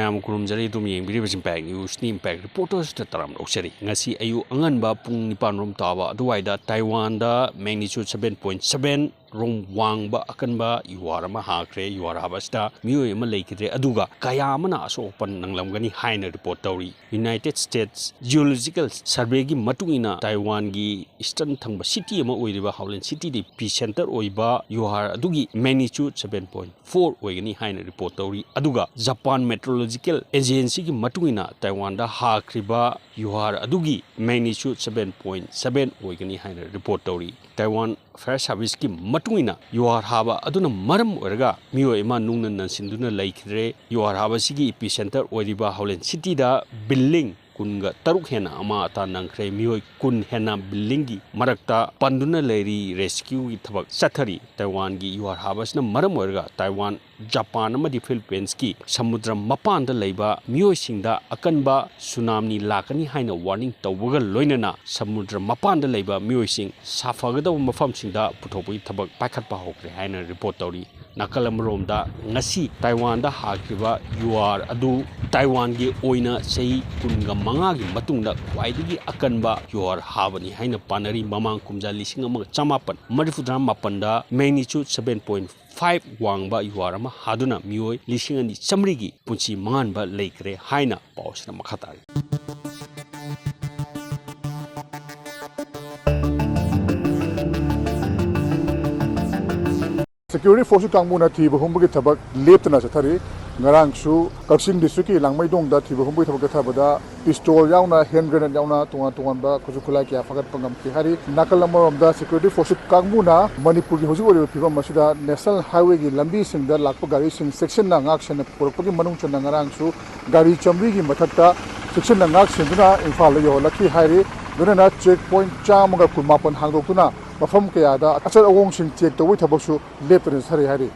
ꯃꯌꯥꯝ ꯈꯨꯔꯨꯝꯖꯔꯤ ꯑꯗꯨꯝ ꯌꯦꯡꯕꯤꯔꯤꯕꯁꯤ impact ꯅ꯭ꯌꯨꯁꯅꯤ impact ꯔꯤꯄꯣꯔꯇꯔꯁꯇ ꯇꯔꯥꯝ ꯂꯧꯖꯔꯤ ꯉꯁꯤ ꯑꯌꯨꯛ ꯑꯉꯟꯕ ꯄꯨꯡ 9 ꯇꯥꯕ ꯑꯗꯨꯋꯥꯏꯗ ꯇꯥꯏꯋꯥꯟꯗ ꯃꯦꯒꯅꯤꯆꯨꯗ 7.7 ꯔꯣꯝ ꯋꯥꯡꯕ ꯑꯀꯟꯕ ꯌꯨꯋꯥꯔ ꯑꯃ ꯍꯥꯈ꯭ꯔꯦ ꯌꯨꯋꯥꯔ ꯍꯥꯕꯁꯤꯗ ꯃꯤꯑꯣꯏ ꯑꯃ ꯂꯩꯈꯤꯗ꯭ꯔꯦ ꯑꯗꯨꯒ ꯀꯌꯥ ꯑꯃꯅ ꯑꯁꯣꯛ ꯑꯄꯟ ꯅꯪꯂꯝꯒꯅꯤ ꯍꯥꯏꯅ ꯔꯤꯄꯣꯔꯠ ꯇꯧꯔꯤ ꯌꯨꯅꯥꯏꯇꯦꯗ ꯁ꯭ꯇꯦꯠꯁ ꯖꯤꯑꯣꯂꯣꯖꯤꯀꯦꯜ ꯁꯔꯚꯦꯒꯤ ꯃꯇꯨꯡꯏꯟꯅ ꯇꯥꯏꯋꯥꯟꯒꯤ ꯏꯁꯇꯔꯟ ꯊꯪꯕ ꯁꯤꯇꯤ ꯑꯃ ꯑꯣꯏꯔꯤꯕ ꯍꯥꯎꯂꯦꯟ ꯁꯤꯇꯤꯗ ꯄꯤ ꯁꯦꯟꯇꯔ ꯑꯣꯏꯕ ꯌꯨꯋꯥꯔ ꯑꯗꯨꯒꯤ ꯃꯦꯒꯅꯤꯆꯨꯗ 7.4 ꯑꯣꯏꯒꯅꯤ ꯍꯥꯏꯅ ꯔꯤꯄꯣꯔꯠ ꯇꯧꯔꯤ ꯑꯗꯨꯒ ꯖꯄꯥꯟ ꯃꯦꯇ꯭ꯔꯣꯂꯣꯖꯤꯀꯦल एजेंसी की मतुंगिना ताइवान दा हाख्रिबा युहार अदुगी मैग्नीट्यूड 7.7 ओइगनी हाइना रिपोर्ट तौरी ताइवान फायर सर्विस की मतुंगिना युहार हाबा अदुना मरम ओरगा मियो इमा नुंगना नसिंदुना लैखिद्रे युहार हाबा सिगी एपिसेंटर ओइरिबा हाउलेन सिटी दा बिल्डिंग कुनगा तरुक हेना अमा अता नंख्रे मियो कुन हेना बिल्डिंग की मरकता पंदुना लेरी रेस्क्यू की थबक सथरी ताइवान की युहार हाबसना मरम ओरगा ताइवान जापान अमदी फिलीपींस की समुद्र मपान लेबा मियोइसिंगदा अकनबा सुनामी लाकनी हाइना वार्निंग तौबगा लोइनना समुद्र मपान लेबा मियोइसिंग साफगदब मफमसिंगदा पुथोपगी थबक पाखतपा होख्रे हाइना रिपोर्ट तौरी नाकल अमरोमदा ngasi ताइवान हाख्रिबा युआर अदु ताइवान की ओइना सही कुनगा मंगा की मतुंगदा ख्वाइदगी अकनबा युआर हाबनी हाइना पानरी ममांग कुमजा लिसिंग अमग चमापन मरिफुद्रा मापनदा मैग्नीट्यूड 7.5 वांगबा युआर अमा हादुना मियोय लिसिंग अनि चमरीगी पुंची मंगानबा लेखरे हाइना पाउसना मखातारी Security force kangmuna thiba humbugi thabak leptana chathari ngarangsu KAKCHING district ki LANGMEIDONG da thiba humbugi thabak thabada pistol yauna hand grenade yauna tungan ba Khutlai kya fagat pangam ki hari nakalamam da security force kangmuna Manipur ki hoji ori phibam masida national highway ki lambi sing da lakpa gari sing section na ngak sen porpagi manung chana ngarangsu gari chamri ki mathakta section na ngak sen duna imphal yo lakhi hari duna checkpoint chamaga kulmapan hangdokuna मफम कयादा अचल अवोंग Singh check तौई थबकसु लेप्तन सरी हारी